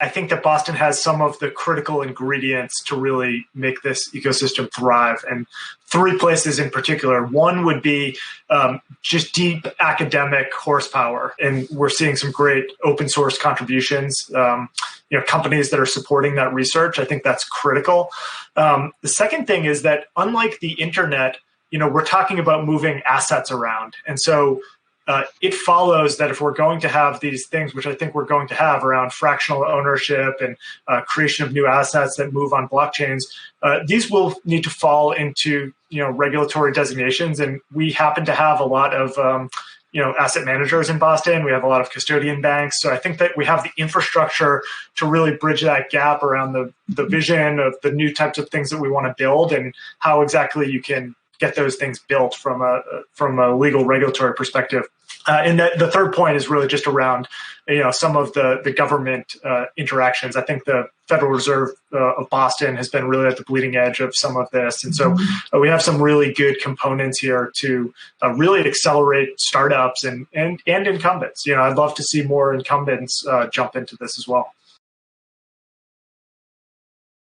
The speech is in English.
I think that Boston has some of the critical ingredients to really make this ecosystem thrive. And three places in particular. One would be just deep academic horsepower. And we're seeing some great open source contributions, companies that are supporting that research. I think that's critical. The second thing is that unlike the internet, we're talking about moving assets around. And so it follows that if we're going to have these things, which I think we're going to have around fractional ownership and creation of new assets that move on blockchains, these will need to fall into regulatory designations. And we happen to have a lot of asset managers in Boston. We have a lot of custodian banks. So I think that we have the infrastructure to really bridge that gap around the vision of the new types of things that we want to build and how exactly you can get those things built from a legal regulatory perspective. And the third point is really just around, some of the government interactions. I think the Federal Reserve of Boston has been really at the bleeding edge of some of this. And so we have some really good components here to really accelerate startups and incumbents. I'd love to see more incumbents jump into this as well.